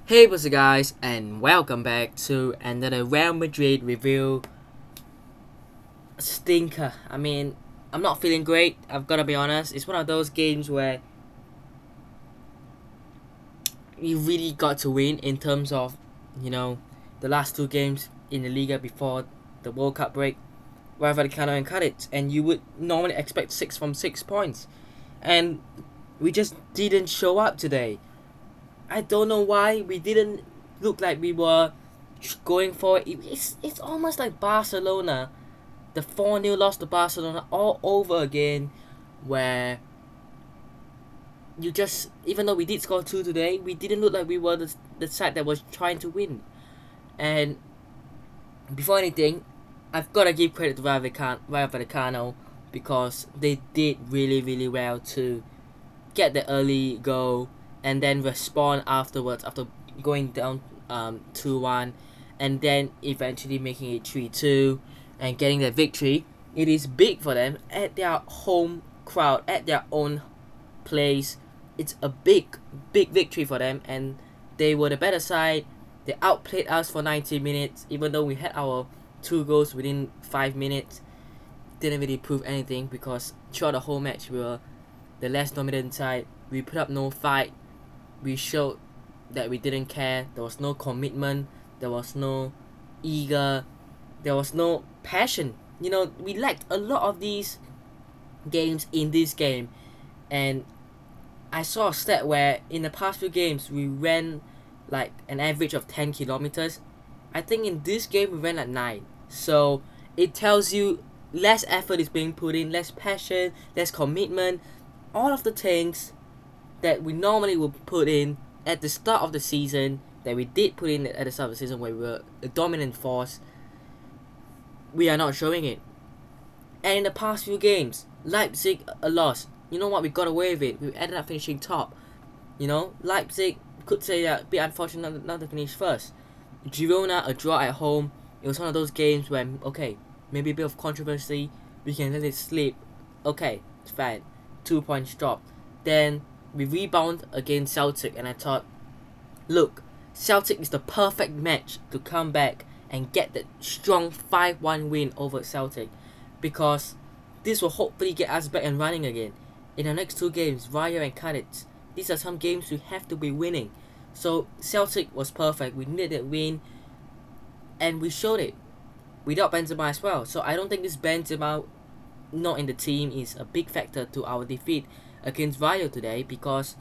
Hey what's up guys, and welcome back to another Real Madrid review stinker. I'm not feeling great, I've gotta be honest. It's one of those games where you really got to win in terms of, the last two games in the Liga before the World Cup break. Rayo Vallecano and Cadiz, and you would normally expect 6 from 6 points. And we just didn't show up today. I don't know why we didn't look like we were going for it. It's almost like Barcelona, the 4-0 loss to Barcelona all over again, where you just, even though we did score 2 today, we didn't look like we were the side that was trying to win. And before anything, I've got to give credit to Rayo Vallecano because they did really well to get the early goal and then respond afterwards after going down 2-1 and then eventually making it 3-2 and getting the victory. It is big for them at their home crowd, at their own place. It's a big victory for them, and they were the better side. They outplayed us for 90 minutes, even though we had our 2 goals within 5 minutes. Didn't really prove anything because throughout the whole match we were the less dominant side. We put up no fight. We showed that we didn't care. There was no commitment. There was no eager. There was no passion. We lacked a lot of these games in this game. And I saw a stat where in the past few games we ran like an average of 10 kilometers. I think in this game we ran at 9. So it tells you less effort is being put in, less passion, less commitment. All of the things that we normally would put in at the start of the season, that we did put in at the start of the season where we were a dominant force, we are not showing it. And in the past few games, Leipzig a loss. You know what, we got away with it. We ended up finishing top. Leipzig could say that a bit unfortunate not to finish first. Girona a draw at home. It was one of those games where, okay, maybe a bit of controversy, we can let it slip. Okay, it's fine. 2 points drop. Then we rebound against Celtic, and I thought, look, Celtic is the perfect match to come back and get that strong 5-1 win over Celtic, because this will hopefully get us back and running again. In the next 2 games, Rayo and Cadiz, these are some games we have to be winning. So Celtic was perfect. We needed that win, and we showed it without Benzema as well. So I don't think this Benzema not in the team is a big factor to our defeat against Rayo today, because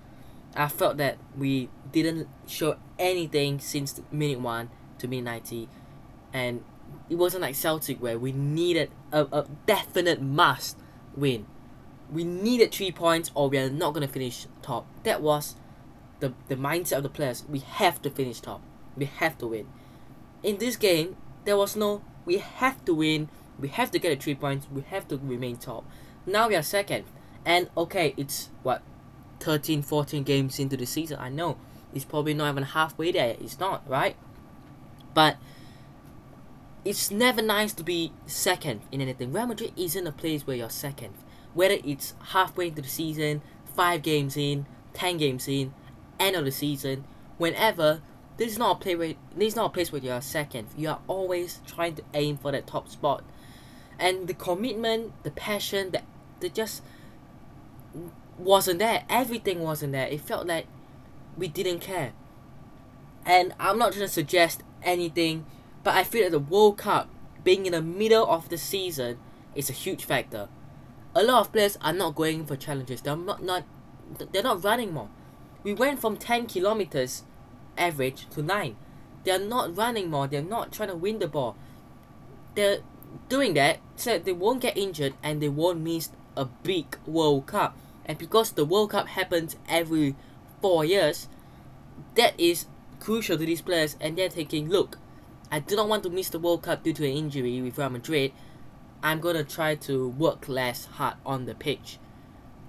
I felt that we didn't show anything since minute 1 to minute 90, and it wasn't like Celtic where we needed a definite must win. We needed 3 points or we are not going to finish top. That was the mindset of the players. We have to finish top. We have to win. In this game, there was no we have to win, we have to get the 3 points, we have to remain top. Now we are second. And okay, it's 13, 14 games into the season. I know it's probably not even halfway there. It's not, right? But it's never nice to be second in anything. Real Madrid isn't a place where you're second. Whether it's halfway into the season, 5 games in, 10 games in, end of the season, whenever, this is not a place where you are second. You are always trying to aim for that top spot. And the commitment, the passion, that just wasn't there. Everything wasn't there. It felt like we didn't care. And I'm not trying to suggest anything, but I feel that the World Cup being in the middle of the season is a huge factor. A lot of players are not going for challenges. They're not running more. We went from 10 kilometers average to 9. They're not running more. They're not trying to win the ball. They're doing that so that they won't get injured and they won't miss a big World Cup. And because the World Cup happens every 4 years, that is crucial to these players, and they're thinking, look, I do not want to miss the World Cup due to an injury with Real Madrid. I'm going to try to work less hard on the pitch.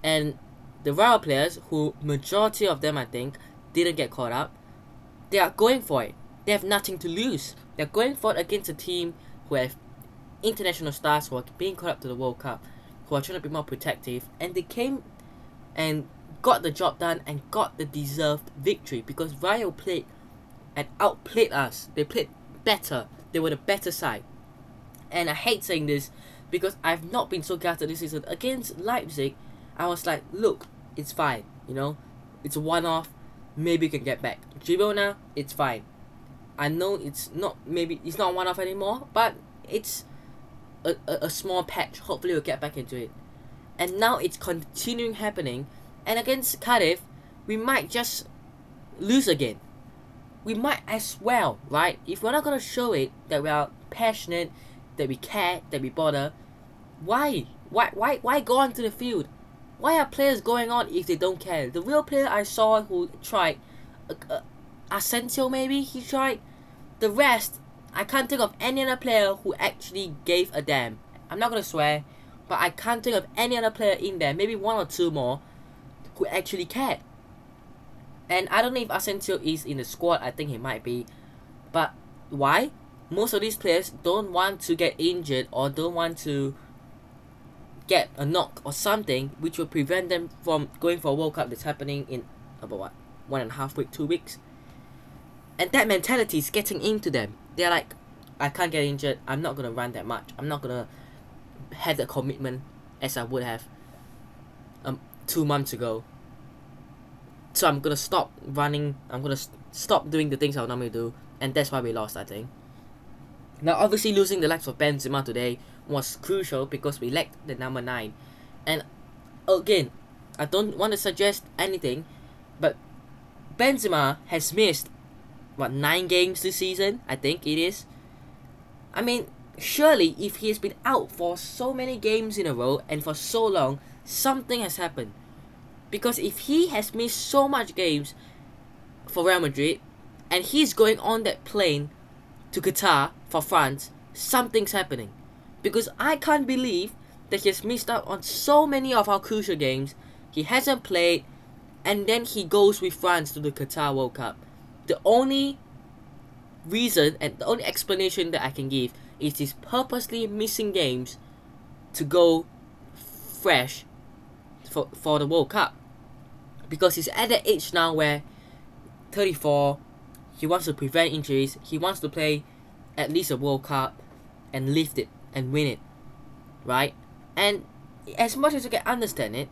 And the Real players, who majority of them I think didn't get caught up, they are going for it. They have nothing to lose. They're going for it against a team who have international stars who are being caught up to the World Cup, who are trying to be more protective, and they came and got the job done and got the deserved victory, because Rayo played and outplayed us. They played better. They were the better side. And I hate saying this because I've not been so gutted this season. Against Leipzig, I was like, look, it's fine. It's a one-off. Maybe you can get back. Girona, it's fine. I know it's not one-off anymore, but it's a small patch. Hopefully we'll get back into it. And now it's continuing happening. And against Cardiff, we might just lose again. We might as well, right? If we're not gonna show it that we are passionate, that we care, that we bother, why go onto the field? Why are players going on if they don't care? The real player I saw who tried, Asensio maybe, he tried. The rest, I can't think of any other player who actually gave a damn. I'm not gonna swear, but I can't think of any other player in there, maybe one or two more, who actually cared. And I don't know if Asensio is in the squad, I think he might be. But why? Most of these players don't want to get injured or don't want to get a knock or something which will prevent them from going for a World Cup that's happening in about 1.5 weeks, 2 weeks. And that mentality is getting into them. They're like, I can't get injured, I'm not going to run that much, I'm not going to have the commitment as I would have 2 months ago. So I'm going to stop running, I'm going to stop doing the things I would normally do. And that's why we lost, I think. Now obviously losing the likes of Benzema today was crucial because we lacked the number 9. And again, I don't want to suggest anything, but Benzema has missed 9 games this season, I think it is. I mean, surely if he has been out for so many games in a row and for so long, something has happened. Because if he has missed so much games for Real Madrid and he's going on that plane to Qatar for France, something's happening. Because I can't believe that he has missed out on so many of our crucial games, he hasn't played, and then he goes with France to the Qatar World Cup. The only reason and the only explanation that I can give is he's purposely missing games to go fresh for the World Cup. Because he's at that age now where 34, he wants to prevent injuries, he wants to play at least a World Cup and lift it and win it, right? And as much as you can understand it,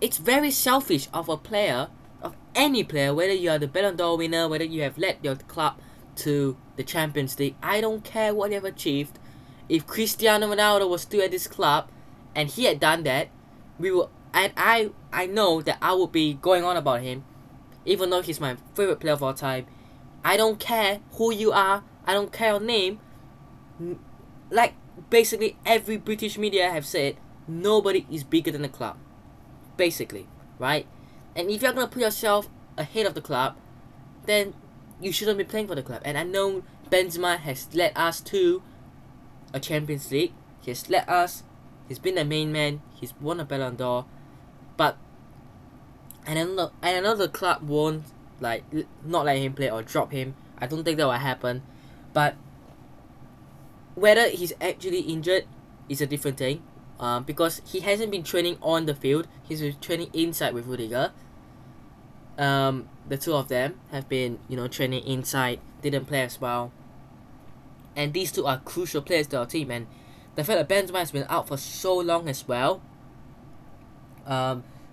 it's very selfish of a player, of any player, whether you are the Ballon d'Or winner, whether you have led your club to the Champions League, I don't care what you have achieved. If Cristiano Ronaldo was still at this club and he had done that, we will, and I know that I would be going on about him, even though he's my favorite player of all time. I don't care who you are, I don't care your name. Like basically every British media have said, nobody is bigger than the club. Basically, right? And if you're gonna put yourself ahead of the club, then you shouldn't be playing for the club. And I know Benzema has led us to a Champions League. He has led us. He's been the main man. He's won a Ballon d'Or. But and another club won't not let him play or drop him. I don't think that will happen. But whether he's actually injured is a different thing. Because he hasn't been training on the field. He's been training inside with Rudiger. The two of them have been, training inside. Didn't play as well. And these two are crucial players to our team. And the fact that Benzema has been out for so long as well,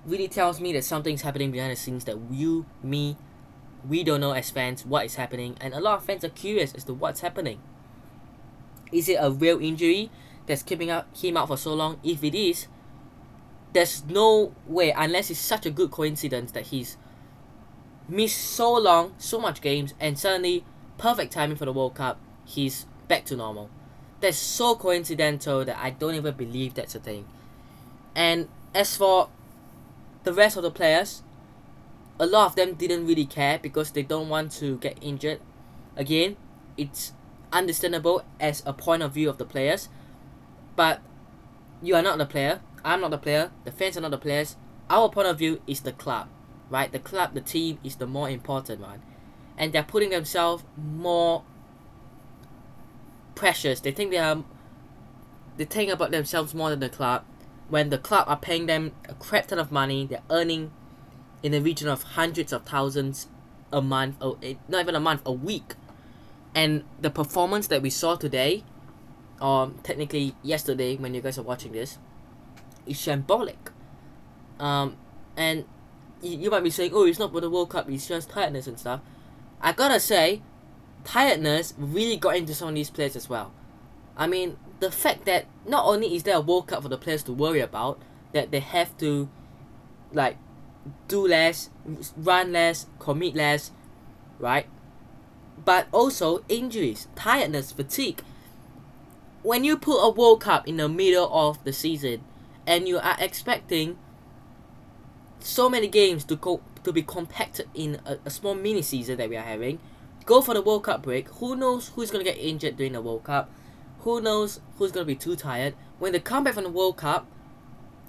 really tells me that something's happening behind the scenes that we don't know as fans what is happening. And a lot of fans are curious as to what's happening. Is it a real injury that's keeping him out for so long? If it is, there's no way, unless it's such a good coincidence that he's missed so long, so much games, and suddenly, perfect timing for the World Cup, he's back to normal. That's so coincidental that I don't even believe that's a thing. And as for the rest of the players, a lot of them didn't really care because they don't want to get injured. Again, it's understandable as a point of view of the players, but you are not the player, I'm not the player, the fans are not the players. Our point of view is the club, right? The club, the team is the more important one. And they're putting themselves more precious. They think about themselves more than the club. When the club are paying them a crap ton of money, they're earning in the region of hundreds of thousands a month, not even a month, a week. And the performance that we saw today, or technically yesterday when you guys are watching this, is shambolic. And you might be saying, oh, it's not for the World Cup, it's just tiredness and stuff. I gotta say, tiredness really got into some of these players as well. I mean, the fact that not only is there a World Cup for the players to worry about, that they have to, like, do less, run less, commit less, right? But also injuries, tiredness, fatigue. When you put a World Cup in the middle of the season, and you are expecting so many games to be compacted in a small mini season that we are having, go for the World Cup break. Who knows who's gonna get injured during the World Cup? Who knows who's gonna be too tired? When they come back from the World Cup,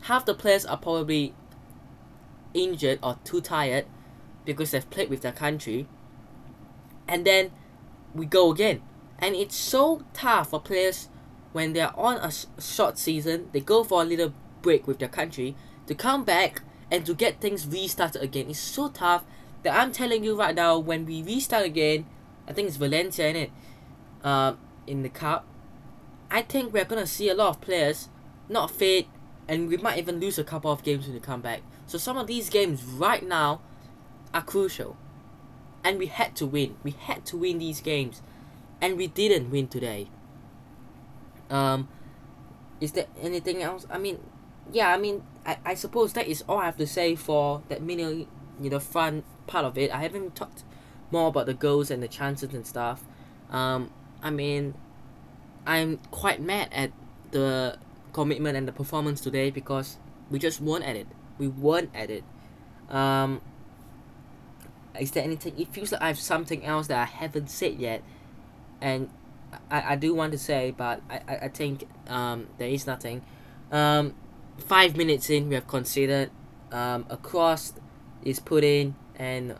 half the players are probably injured or too tired because they've played with their country, and then we go again. And it's so tough for players when they're on a short season, they go for a little break with their country, to come back and to get things restarted again. It's so tough that I'm telling you right now, when we restart again, I think it's Valencia in it, in the cup, I think we're gonna see a lot of players not fit, and we might even lose a couple of games when we come back. So some of these games right now are crucial, and we had to win. We had to win these games, and we didn't win today. Is there anything else? I mean, I suppose that is all I have to say for that mini, front part of it. I haven't talked more about the goals and the chances and stuff. I mean, I'm quite mad at the commitment and the performance today because we just weren't at it. We weren't at it. Is there anything? It feels like I have something else that I haven't said yet, and I do want to say, but I think there is nothing. 5 minutes in, we have considered a cross is put in, and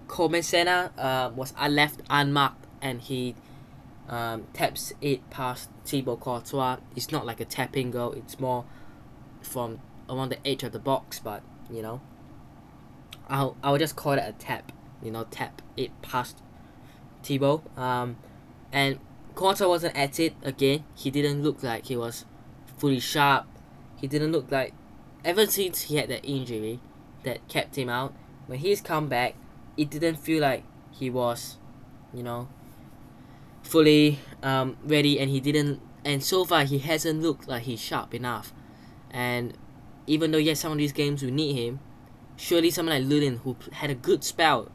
Comesena was left unmarked, and he taps it past Thibaut Courtois. It's not like a tapping goal, it's more from around the edge of the box, but I'll just call it a tap. Tap it past Thibaut. And Courtois wasn't at it again. He didn't look like he was fully sharp. He didn't look like, ever since he had that injury that kept him out, when he's come back, it didn't feel like he was, fully ready, and so far he hasn't looked like he's sharp enough. And even though yes, some of these games we need him, surely someone like Lulin, who had a good spell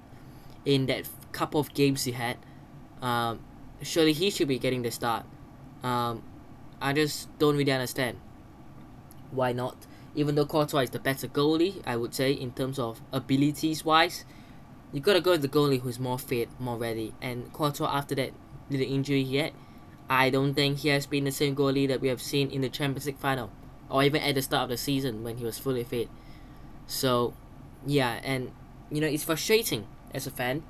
in that couple of games he had, surely he should be getting the start. I just don't really understand why not. Even though Courtois is the better goalie, I would say, in terms of abilities wise, you gotta go with the goalie who's more fit, more ready. And Courtois, after that little injury he had, I don't think he has been the same goalie that we have seen in the Champions League final, or even at the start of the season when he was fully fit. So yeah, and it's frustrating as a fan.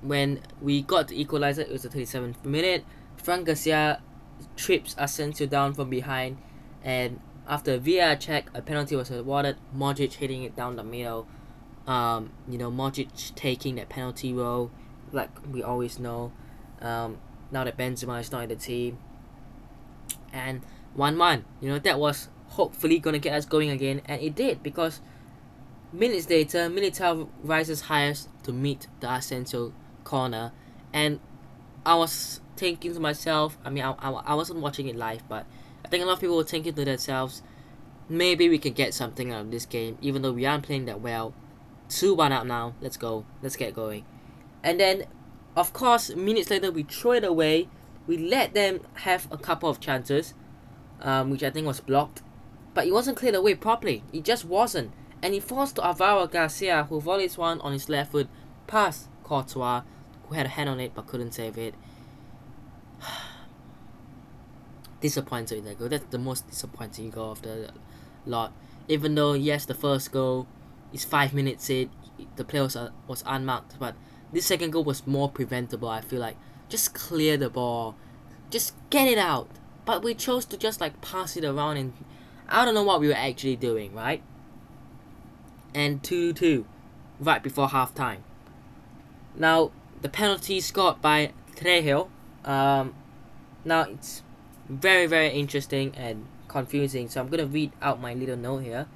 When we got the equalizer, it was the 37th minute. Fran Garcia trips Asensio down from behind, and after a VAR check, a penalty was awarded. Modric hitting it down the middle. Modric taking that penalty role, like we always know. Now that Benzema is not in the team, and 1-1. That was hopefully gonna get us going again, and it did, because minutes later, Militao rises highest to meet the Asensio corner, and I was thinking to myself, I wasn't watching it live, but I think a lot of people were thinking to themselves, maybe we can get something out of this game, even though we aren't playing that well. 2-1 up now, let's go, let's get going. And then, of course, minutes later, we throw it away. We let them have a couple of chances, which I think was blocked, but it wasn't cleared away properly. It just wasn't. And he falls to Alvaro Garcia, who volleys one on his left foot past Courtois, who had a hand on it but couldn't save it. Disappointing that goal. That's the most disappointing goal of the lot. Even though, yes, the first goal is 5 minutes in, the play was unmarked, but this second goal was more preventable, I feel like. Just clear the ball. Just get it out. But we chose to just pass it around, and I don't know what we were actually doing, right? and 2-2 right before halftime. Now, the penalty scored by Trejo. Now it's very, very interesting and confusing. So I'm gonna read out my little note here.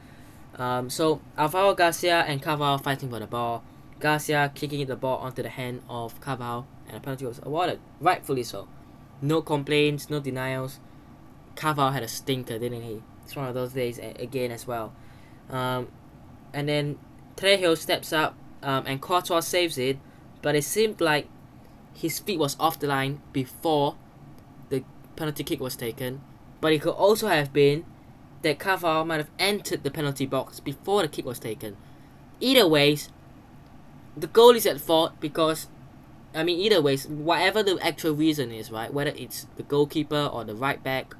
So Alvaro Garcia and Carvalho fighting for the ball. Garcia kicking the ball onto the hand of Carvalho, and a penalty was awarded, rightfully so. No complaints, no denials. Carvalho had a stinker, didn't he? It's one of those days again as well. And then Trejo steps up, and Courtois saves it, but it seemed like his feet was off the line before the penalty kick was taken. But it could also have been that Carvalho might have entered the penalty box before the kick was taken. Either ways, the goal is at fault because, either ways, whatever the actual reason is, right? Whether it's the goalkeeper or the right back,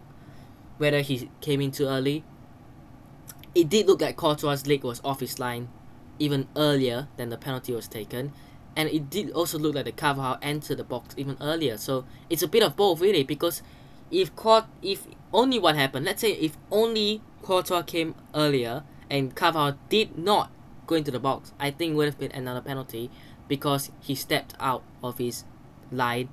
whether he came in too early, it did look like Courtois' leg was off his line even earlier than the penalty was taken. And it did also look like the Carvalho entered the box even earlier. So it's a bit of both, really, because if only what happened, let's say if only Courtois came earlier and Carvalho did not go into the box, I think it would have been another penalty because he stepped out of his line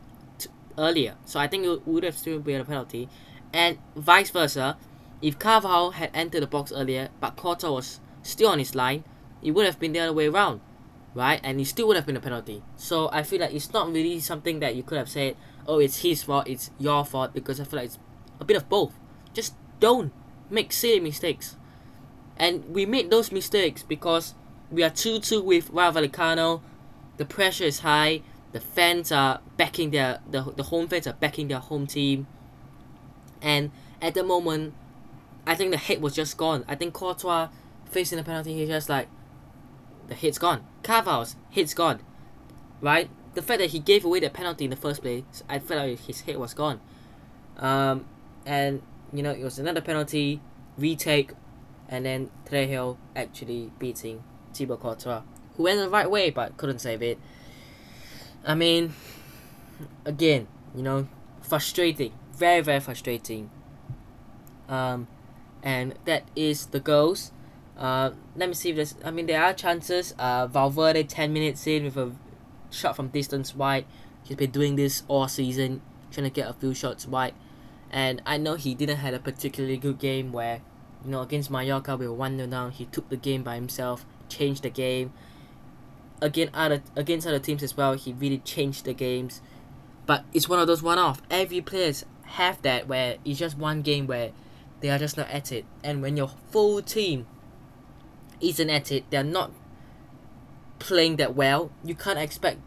earlier. So I think it would have still been a penalty. And vice versa, if Carvalho had entered the box earlier but Courtois was still on his line, it would have been the other way around, right? And it still would have been a penalty. So I feel like it's not really something that you could have said, oh, it's his fault, it's your fault, because I feel like it's a bit of both. Just don't make silly mistakes. And we made those mistakes because we are 2-2 with Rayo Vallecano. The pressure is high. The fans are backing the home fans are backing their home team. And at the moment, I think the head was just gone. I think Courtois facing the penalty, he's just like, the head's gone. Carvalho's head's gone. Right? The fact that he gave away the penalty in the first place, I felt like his head was gone. And, it was another penalty, retake, and then Trejo actually beating Thibaut Courtois, who went the right way but couldn't save it. Again, frustrating. Very, very frustrating. And that is the goals. Let me see if there's... there are chances. Valverde 10 minutes in with a shot from distance wide. He's been doing this all season, trying to get a few shots wide. And I know he didn't have a particularly good game where, against Mallorca we were 1-0 down. He took the game by himself, changed the game. Against other teams as well, he really changed the games. But it's one of those one-off. Every players have that where it's just one game where they are just not at it. And when your full team isn't at it, they're not playing that well, you can't expect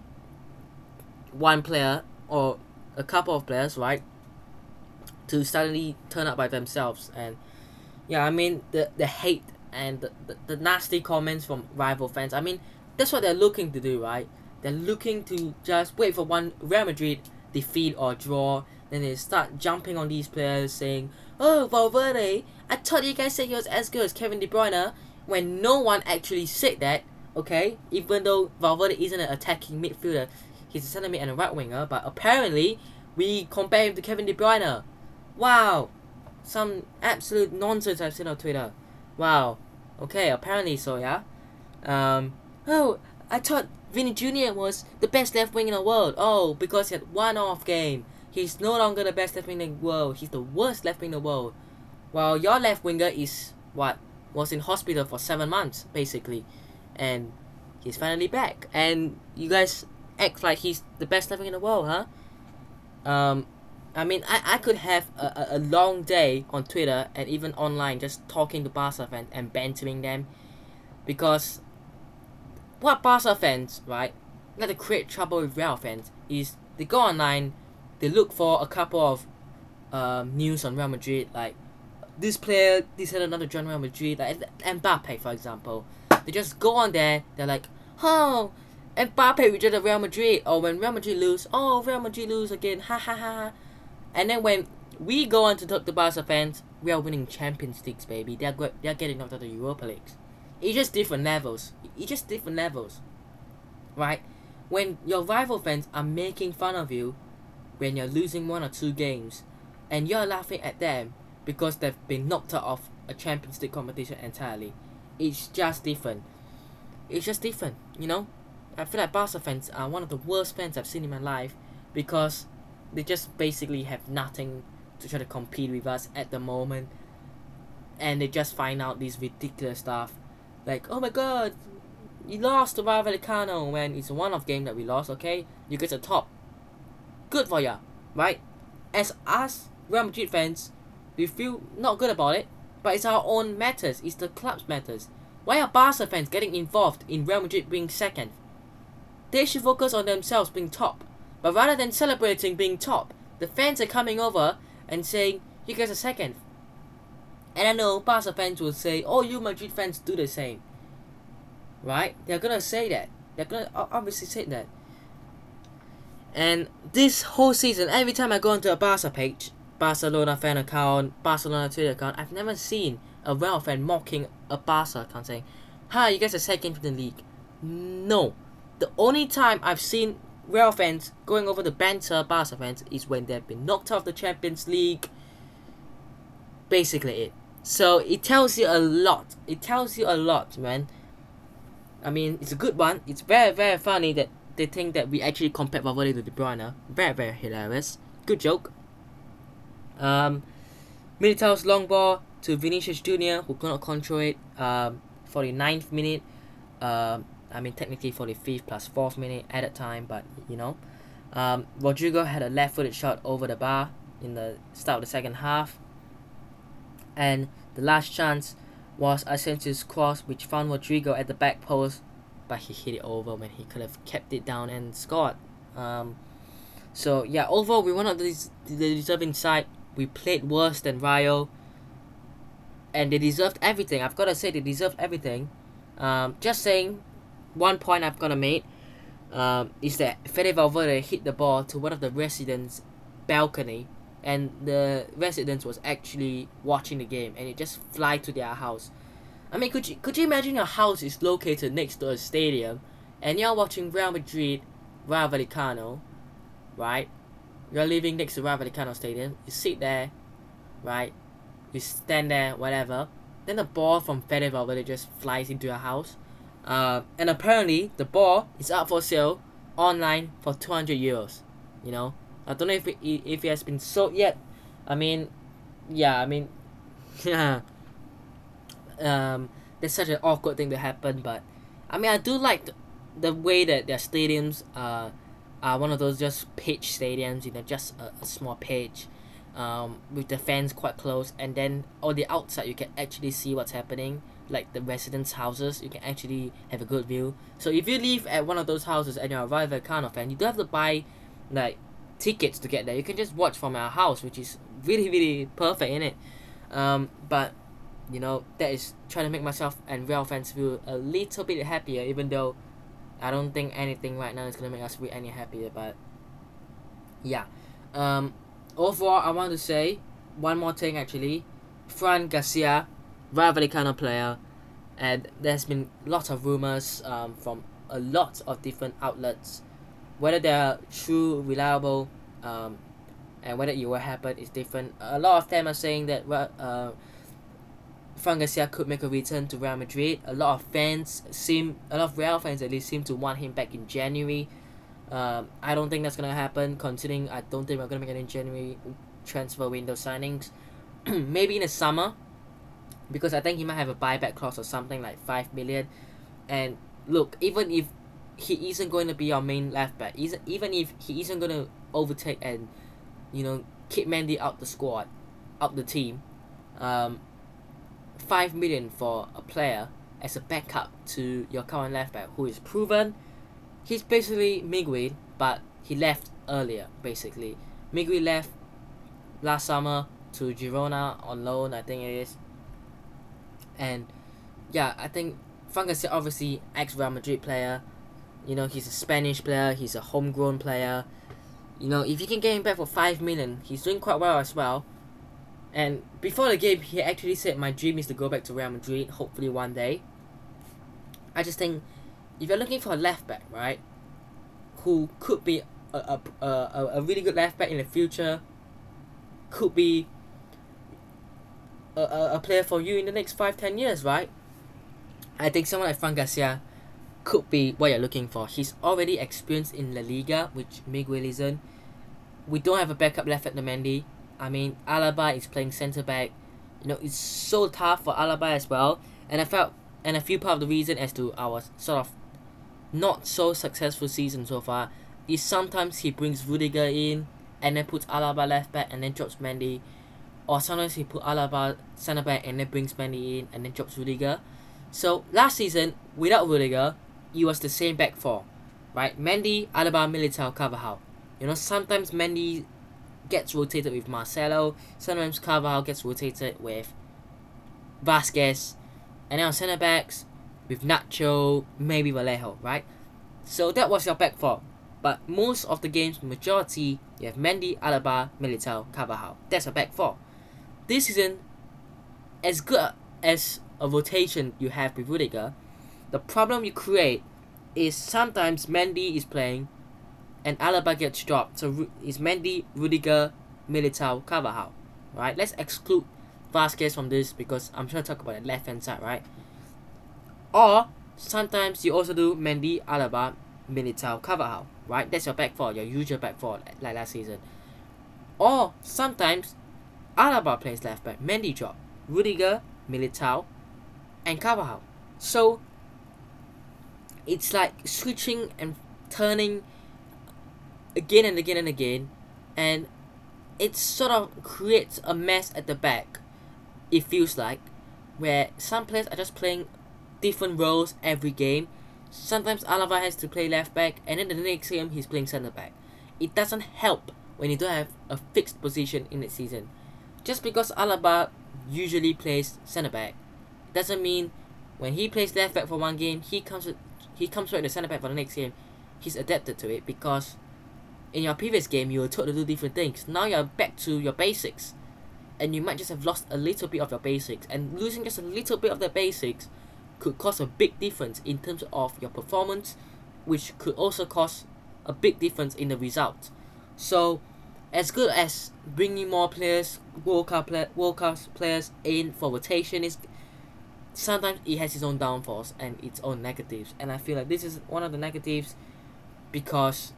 one player or a couple of players, right, to suddenly turn up by themselves. And the hate and the nasty comments from rival fans, that's what they're looking to do, right? They're looking to just wait for one Real Madrid defeat or draw, then they start jumping on these players saying, oh, Valverde, I thought you guys said he was as good as Kevin De Bruyne, when no one actually said that, okay? Even though Valverde isn't an attacking midfielder, he's a centre mid and a right winger, but apparently we compare him to Kevin De Bruyne. Wow, some absolute nonsense I've seen on Twitter. Wow, okay, apparently so, yeah. Oh, I thought Vinny Jr. was the best left wing in the world. Oh, because he had one off game. He's no longer the best left wing in the world. He's the worst left wing in the world. While your left winger is, was in hospital for 7 months, basically. And he's finally back. And you guys act like he's the best left wing in the world, huh? I could have a long day on Twitter and even online just talking to Barca fans and bantering them. Because what Barca fans, right, like to create trouble with Real fans is they go online, they look for a couple of news on Real Madrid, like this player decided another join Real Madrid, like Mbappe for example. They just go on there, they're like, oh, Mbappe rejected Real Madrid, or when Real Madrid lose, oh, Real Madrid lose again, ha ha ha. And then when we go on to talk to Barca fans, we are winning Champions Leagues, baby. They're getting knocked out of the Europa Leagues. It's just different levels. Right? When your rival fans are making fun of you when you're losing 1 or 2 games, and you're laughing at them because they've been knocked out of a Champions League competition entirely, it's just different. it's just different, you know. I feel like Barca fans are one of the worst fans I've seen in my life because they just basically have nothing to try to compete with us at the moment, and they just find out these ridiculous stuff like, oh my god, you lost to Rayo Vallecano when it's a one-off game that we lost. Okay, you guys are top, good for ya, right? As us Real Madrid fans, we feel not good about it, but it's our own matters. It's the club's matters. Why are Barca fans getting involved in Real Madrid being second? They should focus on themselves being top. But rather than celebrating being top, the fans are coming over and saying, you guys are second. And I know Barca fans will say, oh, you Madrid fans do the same. Right? They're gonna say that. They're gonna obviously say that. And this whole season, every time I go into a Barca page, Barcelona fan account, Barcelona Twitter account, I've never seen a Real fan mocking a Barca account saying, hi, you guys are second in the league. No. The only time I've seen Real fans going over the banter Barca fans is when they've been knocked out of the Champions League. Basically it. So it tells you a lot. It tells you a lot, man. I mean, it's a good one. It's very, very funny that they think that we actually compared Valverde to De Bruyne. Very, very hilarious. Good joke. Militao's long ball to Vinicius Jr., who could not control it. 49th minute. I mean, technically 45th plus 4th minute added time, but you know. Rodrigo had a left-footed shot over the bar in the start of the second half. And the last chance was Asensio's cross, which found Rodrigo at the back post, but he hit it over when he could have kept it down and scored. So yeah, overall we were not the deserving side. We played worse than Rayo, and they deserved everything. I've got to say they deserved everything. Just saying, one point I've got to make is that Fede Valverde hit the ball to one of the residents' balcony, and the residents was actually watching the game, and it just fly to their house. I mean, could you imagine your house is located next to a stadium, and you're watching Real Madrid, Rayo Vallecano, right? You're living next to Rayo Vallecano stadium. You sit there, right? You stand there, whatever. Then the ball from Fede Valverde just flies into your house. And apparently the ball is up for sale online for 200 euros. You know, I don't know if it has been sold yet. I mean, yeah, yeah. That's such an awkward thing to happen, but I mean, I do like the way that their stadiums are one of those just pitch stadiums, you know, just a small pitch, with the fans quite close, and then on the outside you can actually see what's happening, like the residents' houses. You can actually have a good view. So if you live at one of those houses and you're a Rayo Vallecano fan, you don't have to buy like tickets to get there. You can just watch from our house, which is really, really perfect, innit? But you know, that is trying to make myself and Real fans feel a little bit happier, even though I don't think anything right now is gonna make us feel any happier. But yeah, overall, I want to say one more thing actually. Fran Garcia, Rayo Vallecano player, and there's been lots of rumors from a lot of different outlets, whether they're true, reliable, and whether it will happen is different. A lot of them are saying that Fran Garcia could make a return to Real Madrid. A lot of Real fans at least seem to want him back in January. I don't think that's gonna happen, considering I don't think we're gonna make any January transfer window signings. Maybe in the summer, because I think he might have a buyback clause or something like 5 million. And look, even if he isn't going to be our main left back, even if he isn't going to overtake and, you know, keep Mendy out the squad, out the team, 5 million for a player as a backup to your current left back who is proven. He's basically Miguel, but he left earlier, basically. Miguel left last summer to Girona on loan, I think it is. And yeah, I think Fran Garcia, obviously ex-Real Madrid player. You know, he's a Spanish player, he's a homegrown player. You know, if you can get him back for 5 million, he's doing quite well as well. And before the game, he actually said, my dream is to go back to Real Madrid, hopefully one day. I just think, if you're looking for a left back, right, who could be a really good left back in the future, could be a player for you in the next 5-10 years, right? I think someone like Fran Garcia could be what you're looking for. He's already experienced in La Liga, which Miguelizan. We don't have a backup left at the Mendy. I mean, Alaba is playing centre back. It's so tough for Alaba as well. And I feel part of the reason as to our sort of not so successful season so far is sometimes he brings Rudiger in and then puts Alaba left back and then drops Mendy, or sometimes he put Alaba centre back and then brings Mendy in and then drops Rudiger. So last season without Rudiger, it was the same back four, right? Mendy, Alaba, Militao, Carvajal. Sometimes Mendy gets rotated with Marcelo, sometimes Carvajal gets rotated with Vasquez, and then on centre backs with Nacho, maybe Vallejo, right? So that was your back four. But most of the games, majority, you have Mendy, Alaba, Militao, Carvajal. That's a back four. This season, as good as a rotation you have with Rudiger, the problem you create is sometimes Mendy is playing and Alaba gets dropped. So it's Mendy, Rudiger, Militao, Carvajal, right? Let's exclude Vasquez from this because I'm trying to talk about the left hand side, right? Or sometimes you also do Mendy, Alaba, Militao, Carvajal, right? That's your back four, your usual back four like last season. Or sometimes Alaba plays left back, Mendy drop, Rudiger, Militao, and Carvajal. So it's like switching and turning again and again and again, and it sort of creates a mess at the back. It feels like where some players are just playing different roles every game. Sometimes Alaba has to play left back, and then the next game he's playing centre back. It doesn't help when you don't have a fixed position in the season. Just because Alaba usually plays centre back, doesn't mean when he plays left back for one game, he comes right to centre back for the next game. He's adapted to it because in your previous game you were told to do different things. Now you're back to your basics, and you might just have lost a little bit of your basics, and losing just a little bit of the basics could cause a big difference in terms of your performance, which could also cause a big difference in the result. So as good as bringing more players, World Cup players in for rotation is, sometimes it has its own downfalls and its own negatives, and I feel like this is one of the negatives because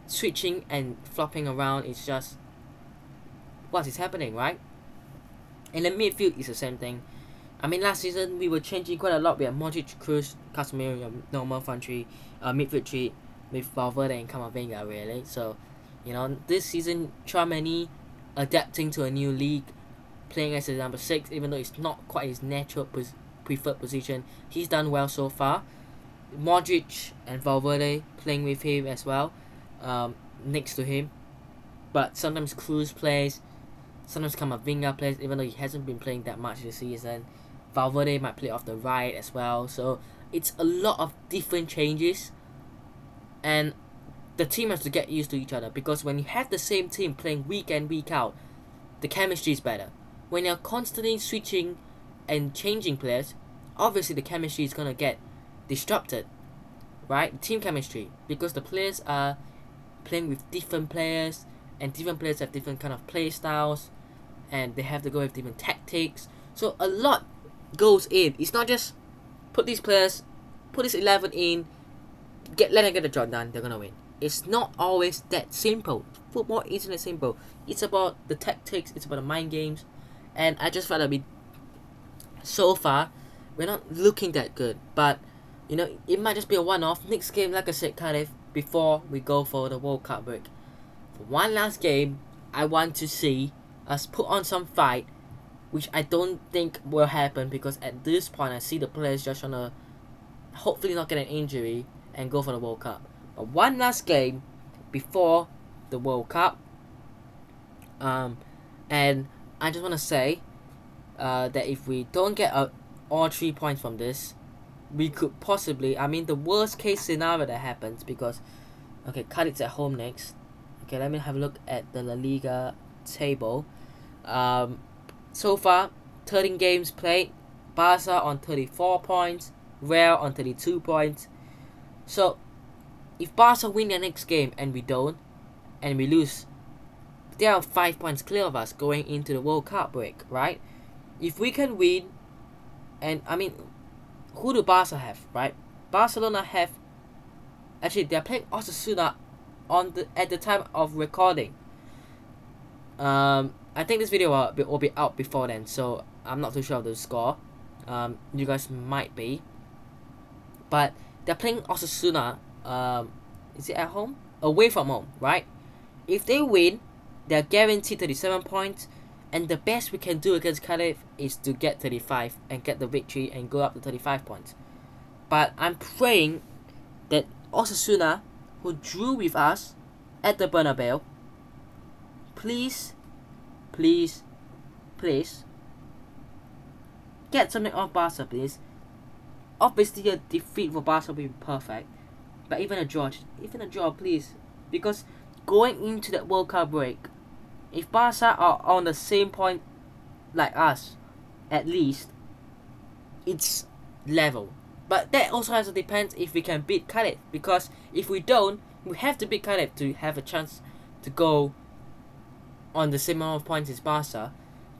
switching and flopping around is just what is happening, right? In the midfield is the same thing. I mean, last season we were changing quite a lot. We had Modric, Kroos, Casemiro, your normal front three, midfield three with Valverde and Camavinga, really. So, this season Tchouaméni adapting to a new league, playing as a number 6, even though it's not quite his natural preferred position. He's done well so far. Modric and Valverde playing with him as well, next to him. But sometimes Kroos plays, sometimes Camavinga plays, even though he hasn't been playing that much this season. Valverde might play off the right as well. So it's a lot of different changes, and the team has to get used to each other, because when you have the same team playing week in, week out, the chemistry is better. When you're constantly switching and changing players, obviously the chemistry is going to get disrupted, right? Team chemistry, because the players are playing with different players, and different players have different kind of play styles, and they have to go with different tactics. So a lot goes in. It's not just put these 11 in, let them get the job done, they're gonna win. It's not always that simple. Football isn't that simple. It's about the tactics, it's about the mind games, and I just felt that so far we're not looking that good. But it might just be a one-off. Next game, like I said, Cardiff, before we go for the World Cup break, for one last game, I want to see us put on some fight, which I don't think will happen, because at this point I see the players just trying to hopefully not get an injury and go for the World Cup. But one last game before the World Cup, and I just want to say that if we don't get all 3 points from this, we could possibly, the worst case scenario that happens, because Cadiz at home next. Let me have a look at the La Liga table. So far, 13 games played. Barca on 34 points. Real on 32 points. So, if Barca win their next game and we don't, and we lose, they are 5 points clear of us going into the World Cup break, right? If we can win, and who do Barca have, right? Barcelona have, actually they're playing Osasuna at the time of recording. I think this video will be out before then, so I'm not too sure of the score. You guys might be, but they're playing Osasuna. Is it at home? Away from home, right? If they win, they're guaranteed 37 points, and the best we can do against Cardiff is to get 35 and get the victory and go up to 35 points. But I'm praying that Osasuna, who drew with us at the Bernabeu, please get something off Barca, please. Obviously, a defeat for Barca would be perfect, but even a draw, please. Because going into that World Cup break, if Barca are on the same point like us, at least, it's level. But that also has to depend if we can beat Cardiff, because if we don't, we have to beat Cardiff to have a chance to go on the same amount of points as Barca.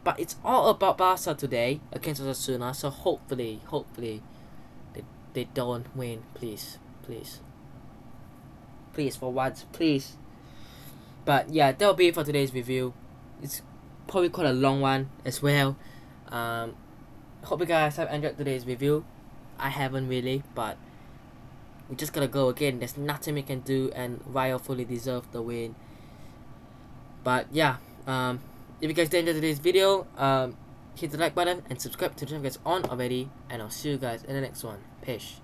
But it's all about Barca today against Osasuna, so hopefully they don't win, please for once, please. But yeah, that'll be it for today's review. It's probably quite a long one as well. Hope you guys have enjoyed today's review. I haven't really, but we just gotta go again. There's nothing we can do, and Rayo fully deserved the win. But yeah, if you guys did enjoy today's video, hit the like button and subscribe to the channel if you guys aren't already, and I'll see you guys in the next one. Peace.